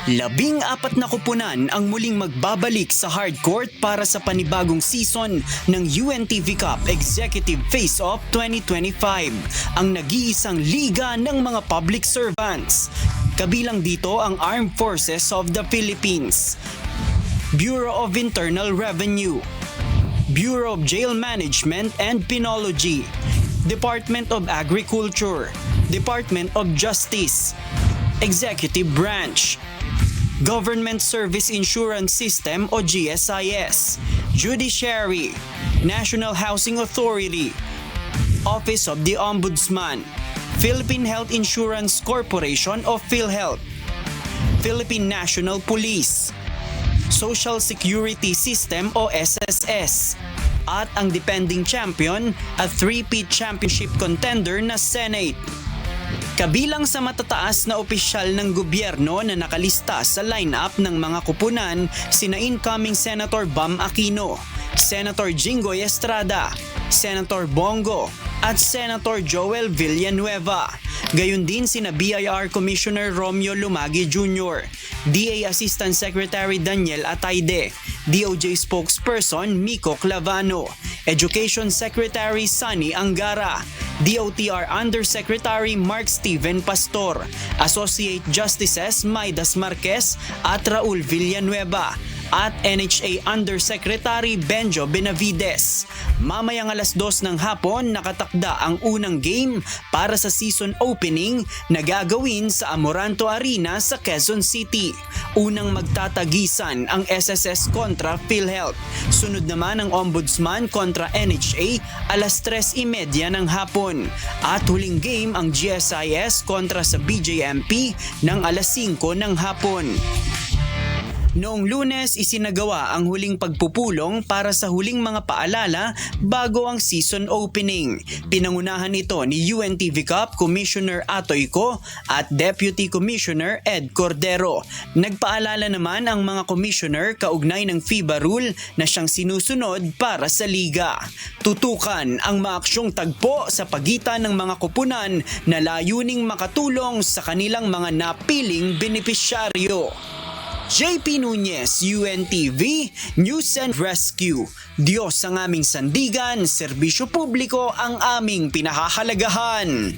14 na kupunan ang muling magbabalik sa hardcourt para sa panibagong season ng UNTV Cup Executive Face-Off 2025, ang nag-iisang liga ng mga public servants. Kabilang dito ang Armed Forces of the Philippines, Bureau of Internal Revenue, Bureau of Jail Management and Penology, Department of Agriculture, Department of Justice, Executive Branch, Government Service Insurance System o GSIS, Judiciary, National Housing Authority, Office of the Ombudsman, Philippine Health Insurance Corporation o PhilHealth, Philippine National Police, Social Security System o SSS, at ang defending champion at three-peat championship contender na Senate. Kabilang sa matataas na opisyal ng gobyerno na nakalista sa lineup ng mga kupunan sina incoming Senator Bam Aquino, Senator Jinggoy Estrada, Senator Bongo at Senator Joel Villanueva. Gayon din sina BIR Commissioner Romeo Lumagi Jr., DA Assistant Secretary Daniel Atayde, DOJ Spokesperson Miko Clavano, Education Secretary Sunny Angara, DOTR Undersecretary Mark Steven Pastor, Associate Justices Maidas Marquez at Raul Villanueva, at NHA Undersecretary Benjo Benavides. Mamayang 2:00 ng hapon nakatakda ang unang game para sa season opening na gagawin sa Amoranto Arena sa Quezon City. Unang magtatagisan ang SSS kontra PhilHealth. Sunod naman ang Ombudsman kontra NHA 3:30 ng hapon. At huling game ang GSIS kontra sa BJMP ng 5:00 ng hapon. Noong Lunes, isinagawa ang huling pagpupulong para sa huling mga paalala bago ang season opening. Pinangunahan ito ni UNTV Cup Commissioner Atoy Co at Deputy Commissioner Ed Cordero. Nagpaalala naman ang mga commissioner kaugnay ng FIBA rule na siyang sinusunod para sa liga. Tutukan ang maaksyong tagpo sa pagitan ng mga kupunan na layuning makatulong sa kanilang mga napiling benepisyaryo. JP Nunez, UNTV, News and Rescue. Diyos ang aming sandigan, serbisyo publiko ang aming pinahahalagahan.